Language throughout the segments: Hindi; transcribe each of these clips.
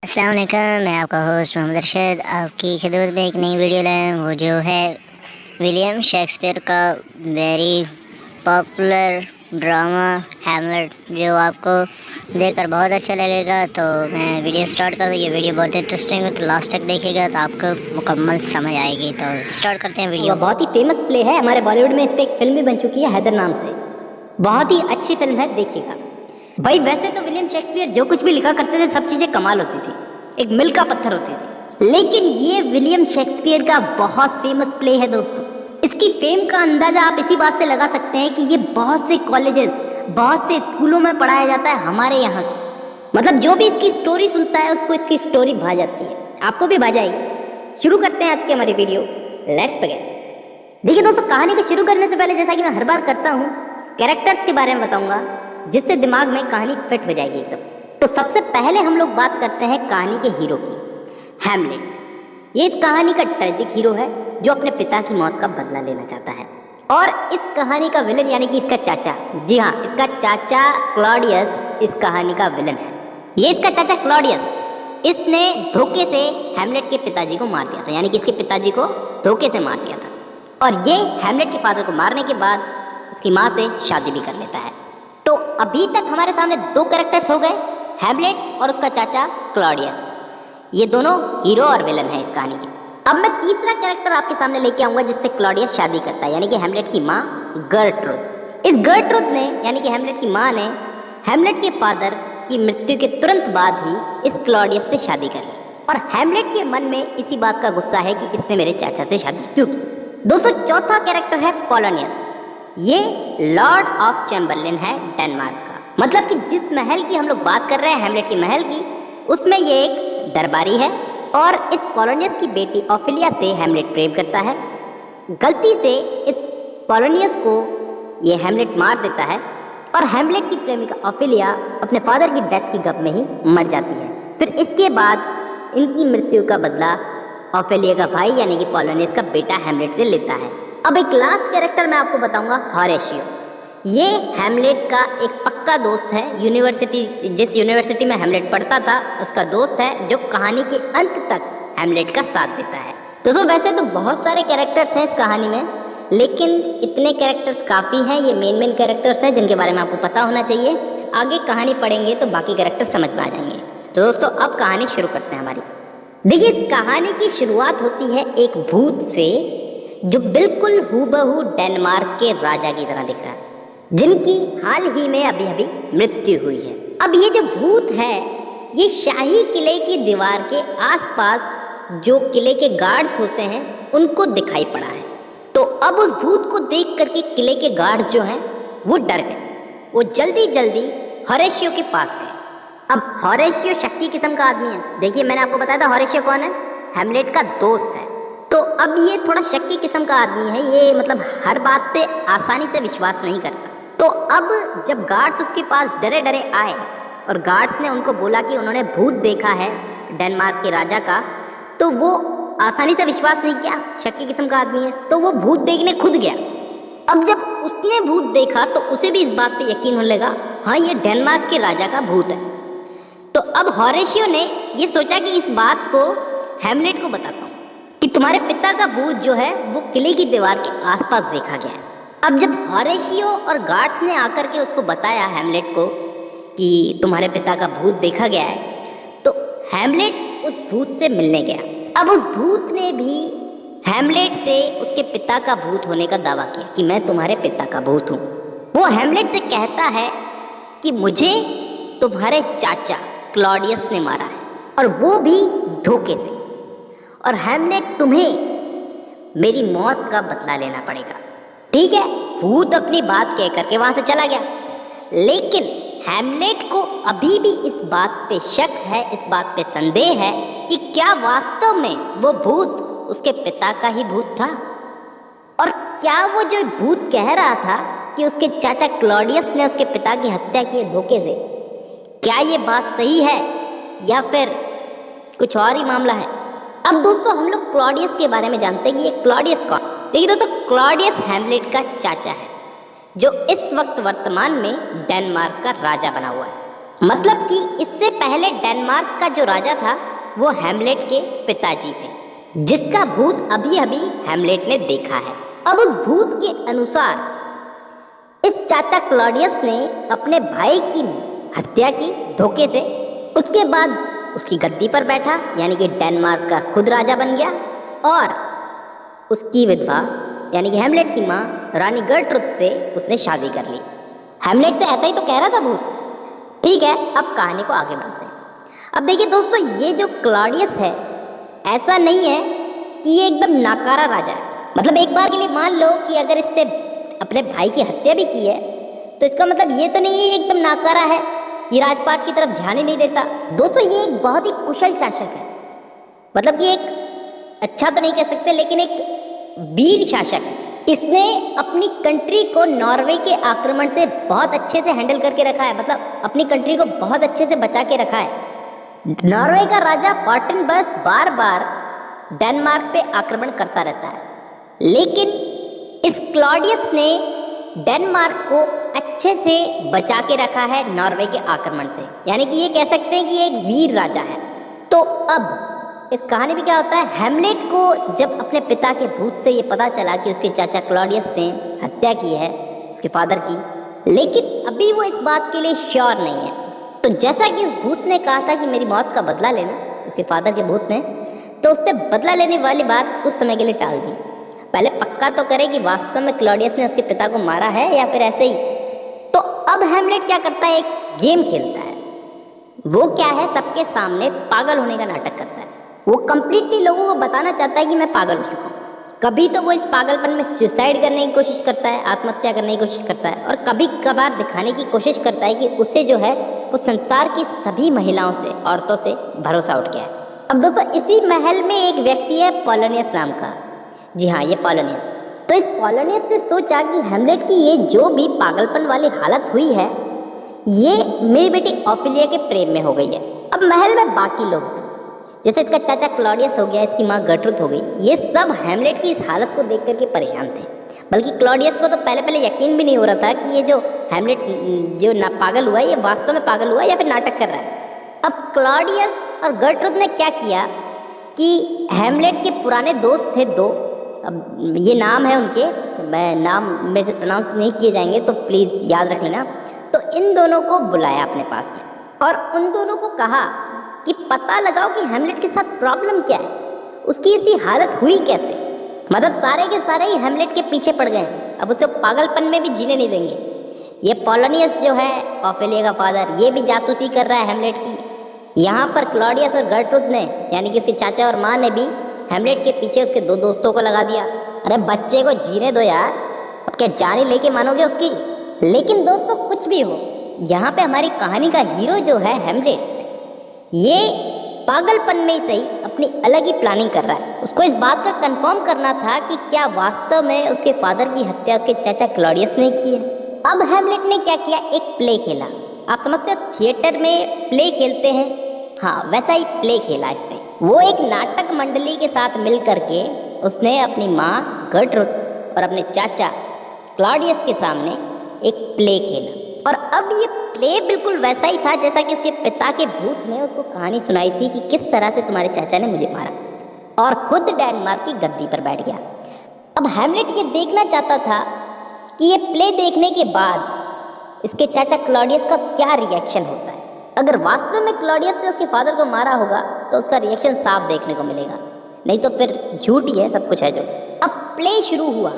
अस्सलाम वालेकुम, मैं आपका होस्ट मोहम्मद अरशद आपकी खिदमत में एक नई वीडियो लाया हूँ। वो जो है विलियम शेक्सपियर का वेरी पॉपुलर ड्रामा हैमलेट, जो आपको देखकर बहुत अच्छा लगेगा। तो मैं वीडियो स्टार्ट कर दूँ। ये वीडियो बहुत इंटरेस्टिंग है, तो लास्ट तक देखिएगा तो आपको मुकम्मल समझ आएगी। तो स्टार्ट करते हैं वीडियो। बहुत ही फेमस प्ले है हमारे बॉलीवुड में। इस पे एक फिल्म भी बन चुकी है हैदर नाम से। बहुत ही अच्छी फिल्म है, देखिएगा। भाई वैसे तो विलियम शेक्सपियर जो कुछ भी लिखा करते थे सब चीजें कमाल होती थी, एक मिल का पत्थर होती थी। लेकिन ये विलियम शेक्सपियर का बहुत फेमस प्ले है दोस्तों। इसकी फेम का अंदाजा आप इसी बात से लगा सकते हैं कि ये बहुत से कॉलेजेस, बहुत से स्कूलों में पढ़ाया जाता है हमारे यहाँ की। मतलब जो भी इसकी स्टोरी सुनता है उसको इसकी स्टोरी भा जाती है, आपको भी भा जाएगी। शुरू करते हैं आज की हमारी वीडियो। Let's begin. देखिए दोस्तों, कहानी को शुरू करने से पहले जैसा कि मैं हर बार करता हूँ, कैरेक्टर्स के बारे में बताऊंगा जिससे दिमाग में कहानी फिट हो जाएगी एकदम। तो सबसे पहले हम लोग बात करते हैं कहानी के हीरो की, हैमलेट। ये इस कहानी का ट्रेजिक हीरो है जो अपने पिता की मौत का बदला लेना चाहता है। और इस कहानी का विलन यानी कि इसका चाचा, जी हाँ, इसका चाचा क्लॉडियस इस कहानी का विलन है। ये इसका चाचा क्लॉडियस, इसने धोखे से हैमलेट के पिताजी को मार दिया था, यानी कि इसके पिताजी को धोखे से मार दिया था। और ये हैमलेट के फादर को मारने के बाद इसकी माँ से शादी भी कर लेता है। तो अभी तक हमारे सामने दो कैरेक्टर्स हो गए, हैमलेट और उसका चाचा क्लॉडियस। ये दोनों हीरो और विलन है इस कहानी के। अब मैं तीसरा कैरेक्टर आपके सामने लेके आऊंगा जिससे क्लॉडियस शादी करता है, यानी कि हैमलेट की माँ गर्ट्रूड। इस गर्ट्रूड ने, यानी कि हैमलेट की माँ ने, हैमलेट के फादर की मृत्यु के तुरंत बाद ही इस क्लॉडियस से शादी कर ली। और हैमलेट के मन में इसी बात का गुस्सा है कि इसने मेरे चाचा से शादी क्यों की। दोस्तों, चौथा कैरेक्टर है पोलोनियस। ये लॉर्ड ऑफ चैम्बरलिन है डेनमार्क का। मतलब कि जिस महल की हम लोग बात कर रहे हैं, हैमलेट के महल की, उसमें ये एक दरबारी है। और इस पोलोनियस की बेटी ऑफिलिया से हैमलेट प्रेम करता है। गलती से इस पोलोनियस को ये हैमलेट मार देता है और हैमलेट की प्रेमिका ऑफिलिया अपने फादर की डेथ की गम में ही मर जाती है। फिर इसके बाद इनकी मृत्यु का बदला ऑफिलिया का भाई यानी कि पोलोनियस का बेटा हैमलेट से लेता है। अब एक लास्ट कैरेक्टर मैं आपको बताऊंगा, होरेशियो। ये हैमलेट का एक पक्का दोस्त है, यूनिवर्सिटी, जिस यूनिवर्सिटी में हैमलेट पढ़ता था उसका दोस्त है, जो कहानी के अंत तक हैमलेट का साथ देता है। दोस्तों, वैसे तो बहुत सारे कैरेक्टर्स हैं इस कहानी में, लेकिन इतने कैरेक्टर्स काफ़ी हैं। ये मेन कैरेक्टर्स हैं जिनके बारे में आपको पता होना चाहिए। आगे कहानी पढ़ेंगे तो बाकी कैरेक्टर समझ में आ जाएंगे। तो दोस्तों, अब कहानी शुरू करते हैं हमारी। देखिए, इस कहानी की शुरुआत होती है एक भूत से जो बिल्कुल हूबहू डेनमार्क के राजा की तरह दिख रहा है, जिनकी हाल ही में अभी अभी मृत्यु हुई है। अब ये जो भूत है, ये शाही किले की दीवार के आसपास जो किले के गार्ड्स होते हैं उनको दिखाई पड़ा है। तो अब उस भूत को देख करके किले के गार्ड्स जो हैं वो डर गए। वो जल्दी जल्दी होरेशियो के पास गए। अब होरेशियो शक्की किस्म का आदमी है। देखिए, मैंने आपको बताया था होरेशियो कौन है, हैमलेट का दोस्त है। तो अब ये थोड़ा शक्की किस्म का आदमी है। ये मतलब हर बात पे आसानी से विश्वास नहीं करता। तो अब जब गार्ड्स उसके पास डरे डरे आए और गार्ड्स ने उनको बोला कि उन्होंने भूत देखा है डेनमार्क के राजा का, तो वो आसानी से विश्वास नहीं किया, शक्की किस्म का आदमी है, तो वो भूत देखने खुद गया। अब जब उसने भूत देखा तो उसे भी इस बात पे यकीन होने लगा, हाँ, ये डेनमार्क के राजा का भूत है। तो अब होरेशियो ने ये सोचा कि इस बात को हैमलेट को बताता हूँ कि तुम्हारे पिता का भूत जो है वो किले की दीवार के आसपास देखा गया है। अब जब होरेशियो और गार्ड्स ने आकर के उसको बताया हैमलेट को कि तुम्हारे पिता का भूत देखा गया है, तो हैमलेट उस भूत से मिलने गया। अब उस भूत ने भी हैमलेट से उसके पिता का भूत होने का दावा किया कि मैं तुम्हारे पिता का भूत हूँ। वो हैमलेट से कहता है कि मुझे तुम्हारे चाचा क्लॉडियस ने मारा है, और वो भी धोखे से, और हैमलेट तुम्हें मेरी मौत का बदला लेना पड़ेगा। ठीक है, भूत अपनी बात कह करके वहां से चला गया। लेकिन हैमलेट को अभी भी इस बात पे शक है, इस बात पे संदेह है कि क्या वास्तव में वो भूत उसके पिता का ही भूत था, और क्या वो जो भूत कह रहा था कि उसके चाचा क्लॉडियस ने उसके पिता की हत्या की धोखे से, क्या ये बात सही है या फिर कुछ और ही मामला है। अब दोस्तों, हम लोग क्लॉडियस के बारे में जानते हैं कि ये क्लॉडियस कौन। देखिए दोस्तों, क्लॉडियस हैमलेट का चाचा है जो इस वक्त वर्तमान में डेनमार्क का राजा बना हुआ है। मतलब कि इससे पहले डेनमार्क का जो राजा था वो हैमलेट के पिताजी थे, जिसका भूत अभी अभी हैमलेट ने देखा है। अब उस भूत के अनुसार इस चाचा क्लॉडियस ने अपने भाई की हत्या की धोखे से। उसके बाद उसकी गद्दी पर बैठा, यानी कि डेनमार्क का खुद राजा बन गया, और उसकी विधवा यानी कि हैमलेट की माँ रानी गर्ट्रुड से उसने शादी कर ली। हैमलेट से ऐसा ही तो कह रहा था भूत। ठीक है, अब कहानी को आगे बढ़ते हैं। अब देखिए दोस्तों, ये जो क्लॉडियस है ऐसा नहीं है कि ये एकदम नाकारा राजा है। मतलब एक बार के लिए मान लो कि अगर इसने अपने भाई की हत्या भी की है तो इसका मतलब ये तो नहीं है ये एकदम नाकारा है, ये राजपाट की तरफ ध्यान ही नहीं देता। दोस्तों ये एक बहुत ही कुशल शासक है। मतलब कि एक अच्छा तो नहीं कह सकते लेकिन एक वीर शासक है। इसने अपनी कंट्री को नॉर्वे के आक्रमण से बहुत अच्छे से हैंडल करके रखा है। मतलब अपनी कंट्री को बहुत अच्छे से बचा के रखा है। नॉर्वे का राजा फॉर्टिनबर्ग बार बार डेनमार्क पे आक्रमण करता रहता है, लेकिन इस क्लॉडियस ने डेनमार्क को अच्छे से बचा के रखा है नॉर्वे के आक्रमण से। यानी कि ये कह सकते हैं कि ये एक वीर राजा है। तो अब इस कहानी में क्या होता है, हैमलेट को जब अपने पिता के भूत से ये पता चला कि उसके चाचा क्लॉडियस ने हत्या की है उसके फादर की, लेकिन अभी वो इस बात के लिए श्योर नहीं है। तो जैसा कि उस भूत ने कहा था कि मेरी मौत का बदला लेना, उसके फादर के भूत ने, तो उसने बदला लेने वाली बात कुछ समय के लिए टाल दी। पहले पक्का तो करे कि वास्तव में क्लॉडियस ने उसके पिता को मारा है या फिर ऐसे ही। तो अब हैमलेट क्या करता है, एक गेम खेलता है। वो क्या है, सबके सामने पागल होने का नाटक करता है। वो कंप्लीटली लोगों को बताना चाहता है कि मैं पागल हो चुका हूँ। कभी तो वो इस पागलपन में सुसाइड करने की कोशिश करता है, आत्महत्या करने की कोशिश करता है, और कभी कभार दिखाने की कोशिश करता है कि उसे जो है वो संसार की सभी महिलाओं से, औरतों से भरोसा उठ गया है। अब दोस्तों इसी महल में एक व्यक्ति है पोलोनियस नाम का। जी हाँ, ये पोलोनियस। तो इस पोलोनियस ने सोचा कि हैमलेट की ये जो भी पागलपन वाली हालत हुई है ये मेरी बेटी ऑफिलिया के प्रेम में हो गई है। अब महल में बाकी लोग भी, जैसे इसका चाचा क्लॉडियस हो गया, इसकी माँ गर्ट्रूड हो गई, ये सब हैमलेट की इस हालत को देख करके परेशान थे। बल्कि क्लॉडियस को तो पहले यकीन भी नहीं हो रहा था कि ये जो हैमलेट जो ना पागल हुआ है ये वास्तव में पागल हुआ है या फिर नाटक कर रहा है। अब क्लॉडियस और गर्ट्रूड ने क्या किया कि हैमलेट के पुराने दोस्त थे दो, अब ये नाम है उनके, मैं नाम में से प्रोनाउंस नहीं किए जाएंगे तो प्लीज़ याद रख लेना। तो इन दोनों को बुलाया अपने पास में और उन दोनों को कहा कि पता लगाओ कि हैमलेट के साथ प्रॉब्लम क्या है, उसकी ऐसी हालत हुई कैसे। मतलब सारे के सारे ही हैमलेट के पीछे पड़ गए, अब उसे पागलपन में भी जीने नहीं देंगे। ये पोलोनियस जो है ऑफेलिया का फादर, ये भी जासूसी कर रहा है हैमलेट की। यहाँ पर क्लॉडियस और गर्ट्रूड ने यानी कि उसके चाचा और माँ ने भी हैमलेट के पीछे उसके दो दोस्तों को लगा दिया। अरे बच्चे को जीने दो यार, अब क्या जान ही लेके मानोगे उसकी। लेकिन दोस्तों कुछ भी हो, यहाँ पे हमारी कहानी का हीरो जो है हैमलेट, ये पागलपन में ही सही अपनी अलग ही प्लानिंग कर रहा है। उसको इस बात का कंफर्म करना था कि क्या वास्तव में उसके फादर की हत्या उसके चाचा क्लॉडियस ने की है। अब हैमलेट ने क्या किया, एक प्ले खेला। आप समझते हो थिएटर में प्ले खेलते हैं, हाँ वैसा ही प्ले खेला इसने। वो एक नाटक मंडली के साथ मिल करके उसने अपनी माँ गर्ट्रूड और अपने चाचा क्लॉडियस के सामने एक प्ले खेला। और अब ये प्ले बिल्कुल वैसा ही था जैसा कि उसके पिता के भूत ने उसको कहानी सुनाई थी कि किस तरह से तुम्हारे चाचा ने मुझे मारा, और खुद डेनमार्क की गद्दी पर बैठ गया। अब हैमलेट ये देखना चाहता था कि ये प्ले देखने के बाद इसके चाचा क्लॉडियस का क्या रिएक्शन होता है। अगर वास्तव में क्लॉडियस ने उसके फादर को मारा होगा तो उसका रिएक्शन साफ देखने को मिलेगा, नहीं तो फिर झूठ ही है सब कुछ है जो। अब प्ले शुरू हुआ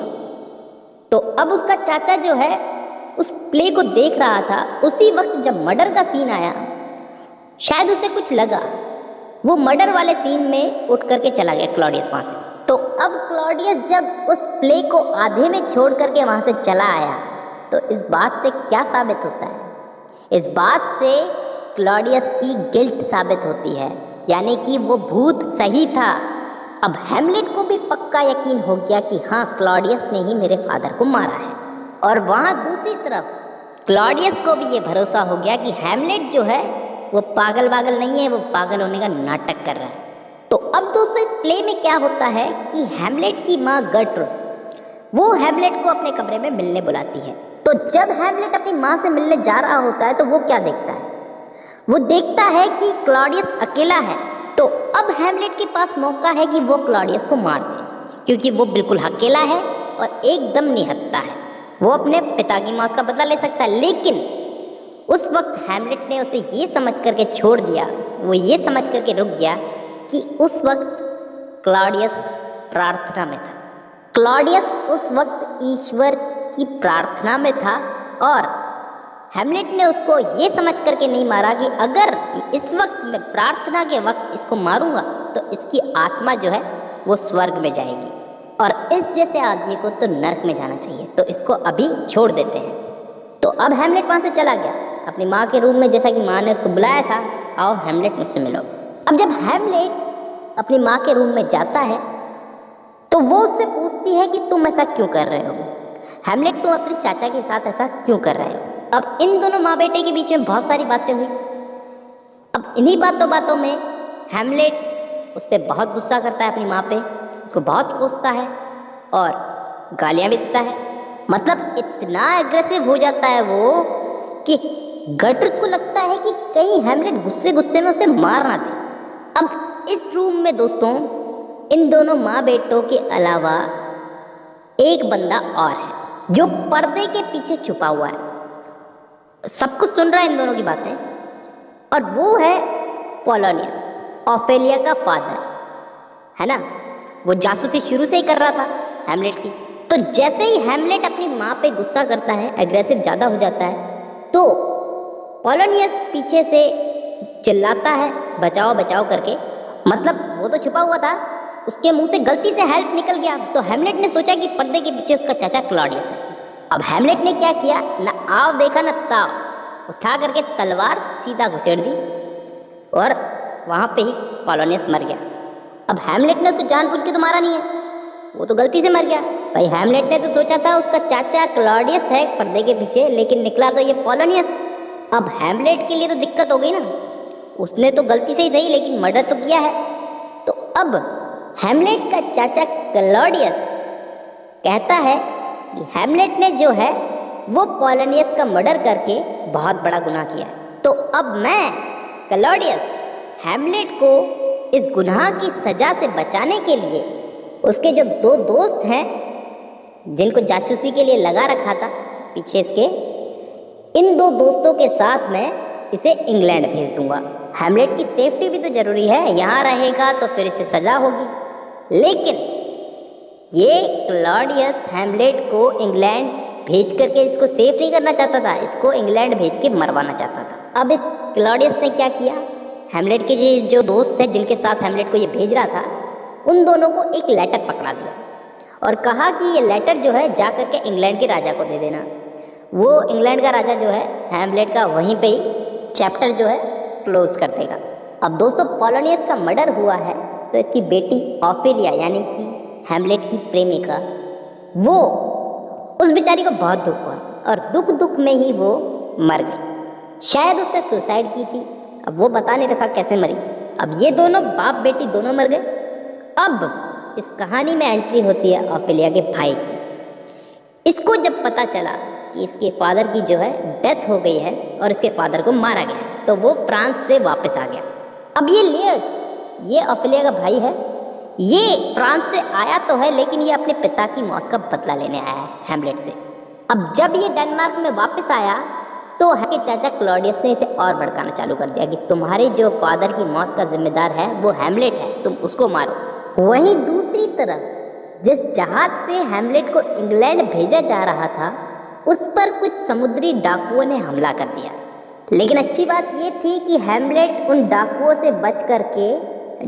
तो अब उसका चाचा जो है उस प्ले को देख रहा था। उसी वक्त जब मर्डर का सीन आया, शायद उसे कुछ लगा, वो मर्डर वाले सीन में उठ करके चला गया क्लॉडियस वहाँ से। तो अब क्लॉडियस जब उस प्ले को आधे में छोड़ करके वहाँ से चला आया तो इस बात से क्या साबित होता है, इस बात से क्लॉडियस की गिल्ट साबित होती है, यानी कि वो भूत सही था। अब हैमलेट को भी पक्का यकीन हो गया कि हाँ क्लॉडियस ने ही मेरे फादर को मारा है। और वहाँ दूसरी तरफ क्लॉडियस को भी ये भरोसा हो गया कि हैमलेट जो है वो पागल वागल नहीं है, वो पागल होने का नाटक कर रहा है। तो अब दोस्तों इस प्ले में क्या होता है कि हैमलेट की माँ गर्ट्रूड वो हैमलेट को अपने कमरे में मिलने बुलाती है। तो जब हैमलेट अपनी माँ से मिलने जा रहा होता है तो वो क्या देखता है, वो देखता है कि क्लॉडियस अकेला है, तो अब हैमलेट के पास मौका है कि वो क्लॉडियस को मार दे, क्योंकि वो बिल्कुल अकेला है और एकदम निहत्था है। वो अपने पिता की मौत का बदला ले सकता है, लेकिन उस वक्त हैमलेट ने उसे ये समझ करके छोड़ दिया, वो ये समझ करके रुक गया कि उस वक्त क्लॉडियस प्रार्थना में था। क्लॉडियस उस वक्त ईश्वर की प्रार्थना में था और हैमलेट ने उसको ये समझ करके नहीं मारा कि अगर इस वक्त मैं प्रार्थना के वक्त इसको मारूंगा तो इसकी आत्मा जो है वो स्वर्ग में जाएगी और इस जैसे आदमी को तो नर्क में जाना चाहिए, तो इसको अभी छोड़ देते हैं। तो अब हैमलेट वहाँ से चला गया अपनी माँ के रूम में, जैसा कि माँ ने उसको बुलाया था, आओ हैमलेट मुझसे मिलो। अब जब हैमलेट अपनी माँ के रूम में जाता है तो वो उससे पूछती है कि तुम ऐसा क्यों कर रहे हो हैमलेट, तुम अपने चाचा के साथ ऐसा क्यों कर रहे हो। अब इन दोनों माँ बेटे के बीच में बहुत सारी बातें हुई। अब इन्हीं बातों में हैमलेट उस पर बहुत गुस्सा करता है, अपनी माँ पे, उसको बहुत कोसता है और गालियाँ भी देता है। मतलब इतना एग्रेसिव हो जाता है वो कि गर्ट्रूड को लगता है कि कहीं हैमलेट गुस्से में उसे मार ना दे। अब इस रूम में दोस्तों इन दोनों माँ बेटों के अलावा एक बंदा और है जो पर्दे के पीछे छुपा हुआ है, सब कुछ सुन रहा है इन दोनों की बातें, और वो है पोलोनियस, ऑफेलिया का फादर, है ना। वो जासूसी शुरू से ही कर रहा था हैमलेट की। तो जैसे ही हैमलेट अपनी माँ पे गुस्सा करता है, एग्रेसिव ज़्यादा हो जाता है, तो पोलोनियस पीछे से चिल्लाता है बचाओ बचाओ करके। मतलब वो तो छुपा हुआ था, उसके मुंह से गलती से हेल्प निकल गया, तो हैमलेट ने सोचा कि पर्दे के पीछे उसका चाचा क्लॉडियस है। अब हैमलेट ने क्या किया, ना आव देखा ना ताव, उठा करके तलवार सीधा घुसेड़ दी और वहाँ पे ही पोलोनियस मर गया। अब हैमलेट ने उसको जानबूझ के तो मारा नहीं है, वो तो गलती से मर गया। भाई हैमलेट ने तो सोचा था उसका चाचा क्लॉडियस है पर्दे के पीछे, लेकिन निकला तो ये पोलोनियस। अब हैमलेट के लिए तो दिक्कत हो गई ना, उसने तो गलती से ही सही लेकिन मर्डर तो किया है। तो अब हैमलेट का चाचा क्लॉडियस कहता है कि हैमलेट ने जो है वो पोलोनियस का मर्डर करके बहुत बड़ा गुनाह किया है। तो अब मैं क्लॉडियस हैमलेट को इस गुनाह की सजा से बचाने के लिए उसके जो दो दोस्त हैं जिनको जासूसी के लिए लगा रखा था पीछे इसके, इन दो दोस्तों के साथ मैं इसे इंग्लैंड भेज दूंगा। हैमलेट की सेफ्टी भी तो जरूरी है, यहाँ रहेगा तो फिर इसे सजा होगी। लेकिन ये क्लॉडियस हैमलेट को इंग्लैंड भेज करके इसको सेफ नहीं करना चाहता था, इसको इंग्लैंड भेज के मरवाना चाहता था। अब इस क्लॉडियस ने क्या किया, हैमलेट के जो दोस्त थे जिनके साथ हैमलेट को ये भेज रहा था, उन दोनों को एक लेटर पकड़ा दिया और कहा कि ये लेटर जो है जा करके इंग्लैंड के राजा को दे देना। वो इंग्लैंड का राजा जो है हैमलेट का वहीं पे ही चैप्टर जो है क्लोज कर देगा। अब दोस्तों पोलोनियस का मर्डर हुआ है तो इसकी बेटी ऑफेलिया यानी कि हैमलेट की प्रेमिका, वो उस बेचारी को बहुत दुख हुआ और दुख में ही वो मर गई। शायद उसने सुसाइड की थी, अब वो बता नहीं रखा कैसे मरी। अब ये दोनों बाप बेटी दोनों मर गए। अब इस कहानी में एंट्री होती है ऑफेलिया के भाई की। इसको जब पता चला कि इसके फादर की जो है डेथ हो गई है और इसके फादर को मारा गया है, तो वो फ्रांस से वापस आ गया। अब ये लियर्स, ये ऑफेलिया का भाई है, ये फ्रांस से आया तो है लेकिन ये अपने पिता की मौत का बदला लेने आया है हैमलेट से। अब जब ये डेनमार्क में वापस आया तो के चाचा क्लॉडियस ने इसे और भड़काना चालू कर दिया कि तुम्हारे जो फादर की मौत का जिम्मेदार है वो हैमलेट है, तुम उसको मारो। वहीं दूसरी तरफ जिस जहाज से हैमलेट को इंग्लैंड भेजा जा रहा था उस पर कुछ समुद्री डाकुओं ने हमला कर दिया। लेकिन अच्छी बात ये थी कि हैमलेट उन डाकुओं से बच करके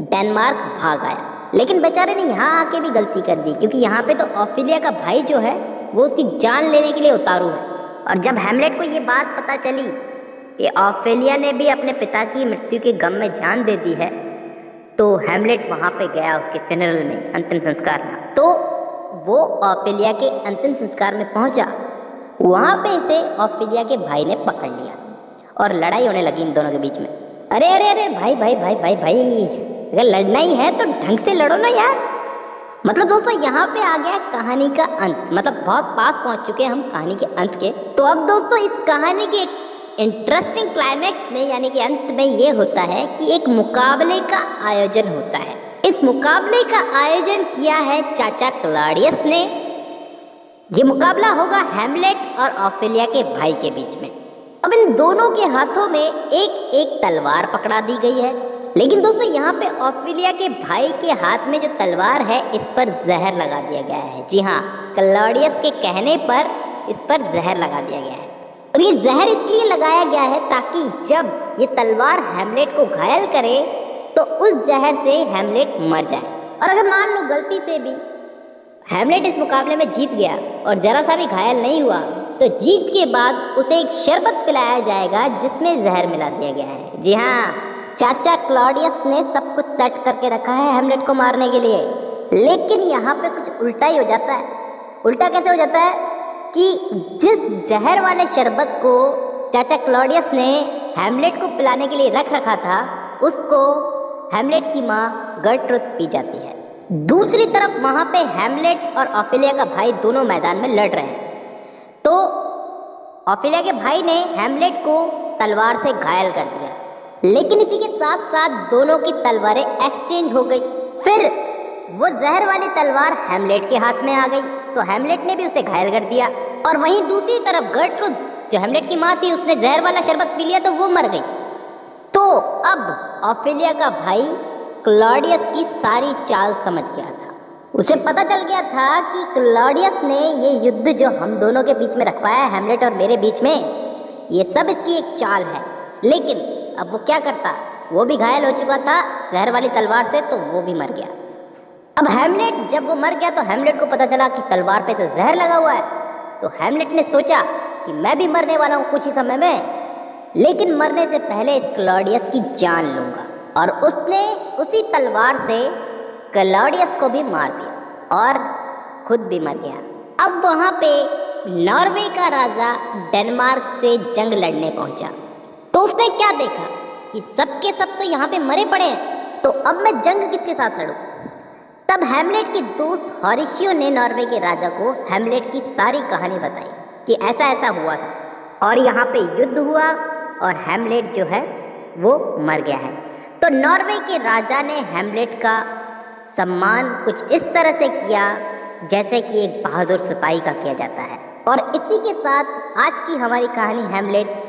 डेनमार्क भाग आया। लेकिन बेचारे ने यहाँ आके भी गलती कर दी, क्योंकि यहाँ पे तो ऑफेलिया का भाई जो है वो उसकी जान लेने के लिए उतारू है। और जब हैमलेट को ये बात पता चली कि ऑफेलिया ने भी अपने पिता की मृत्यु के गम में जान दे दी है, तो हैमलेट वहाँ पे गया उसके फ्यूनरल में, अंतिम संस्कार में। तो वो ऑफेलिया के अंतिम संस्कार में पहुँचा, वहाँ पे इसे ऑफेलिया के भाई ने पकड़ लिया और लड़ाई होने लगी इन दोनों के बीच में। अरे अरे अरे भाई भाई भाई भाई भाई, अगर लड़ना ही है तो ढंग से लड़ो ना यार। मतलब दोस्तों यहाँ पे आ गया कहानी का अंत, मतलब बहुत पास पहुँच चुके हैं हम कहानी के अंत के। तो अब दोस्तों इस कहानी के इंटरेस्टिंग क्लाइमैक्स में यानी कि अंत में ये होता है कि एक मुकाबले का आयोजन होता है। इस मुकाबले का आयोजन किया है चाचा क्लॉडियस ने। ये मुकाबला होगा हैमलेट और ऑफेलिया के भाई के बीच में। अब इन दोनों के हाथों में एक एक तलवार पकड़ा दी गई है, लेकिन दोस्तों यहाँ पे ऑफेलिया के भाई के हाथ में जो तलवार है इस पर जहर लगा दिया गया है। जी हाँ, क्लॉडियस के कहने पर इस पर जहर लगा दिया गया है। और ये जहर इसलिए लगाया गया है ताकि जब ये तलवार हैमलेट को घायल करे तो उस जहर से हैमलेट मर जाए। और अगर मान लो गलती से भी हैमलेट इस मुकाबले में जीत गया और जरा सा भी घायल नहीं हुआ तो जीत के बाद उसे एक शरबत पिलाया जाएगा जिसमें जहर मिला दिया गया है। जी हाँ, चाचा क्लॉडियस ने सब कुछ सेट करके रखा है हैमलेट को मारने के लिए। लेकिन यहाँ पे कुछ उल्टा ही हो जाता है। उल्टा कैसे हो जाता है कि जिस जहर वाले शरबत को चाचा क्लॉडियस ने हैमलेट को पिलाने के लिए रख रखा था उसको हैमलेट की माँ गर्ट्रूड पी जाती है। दूसरी तरफ वहाँ पे हैमलेट और ऑफेलिया का भाई दोनों मैदान में लड़ रहे हैं। तो ऑफेलिया के भाई ने हैमलेट को तलवार से घायल कर दिया, लेकिन इसी के साथ साथ दोनों की तलवारें एक्सचेंज हो गई। फिर वो जहर वाली तलवार हैमलेट के हाथ में आ गई तो हैमलेट ने भी उसे घायल कर दिया। और वहीं दूसरी तरफ गर्ट्रूड जो हैमलेट की माँ थी उसने जहर वाला शरबत पी लिया तो वो मर गई। तो अब ऑफेलिया का भाई क्लॉडियस की सारी चाल समझ गया था। उसे पता चल गया था कि क्लॉडियस ने ये युद्ध जो हम दोनों के बीच में रखवाया है हैमलेट और मेरे बीच में, ये सब इसकी एक चाल है। लेकिन अब वो क्या करता, वो भी घायल हो चुका था जहर वाली तलवार से तो वो भी मर गया। अब हैमलेट जब वो मर गया तो हैमलेट को पता चला कि तलवार पे तो जहर लगा हुआ है। तो हैमलेट ने सोचा कि मैं भी मरने वाला हूँ कुछ ही समय में, लेकिन मरने से पहले इस क्लॉडियस की जान लूँगा। और उसने उसी तलवार से क्लॉडियस को भी मार दिया और खुद भी मर गया। अब वहाँ पे नॉर्वे का राजा डेनमार्क से जंग लड़ने पहुँचा तो उसने क्या देखा कि सबके सब तो यहाँ पे मरे पड़े हैं, तो अब मैं जंग किसके साथ लड़ूं। तब हैमलेट के दोस्त हॉरिशियो ने नॉर्वे के राजा को हैमलेट की सारी कहानी बताई कि ऐसा ऐसा हुआ था और यहाँ पे युद्ध हुआ और हैमलेट जो है वो मर गया है। तो नॉर्वे के राजा ने हैमलेट का सम्मान कुछ इस तरह से किया जैसे कि एक बहादुर सिपाही का किया जाता है। और इसी के साथ आज की हमारी कहानी हैमलेट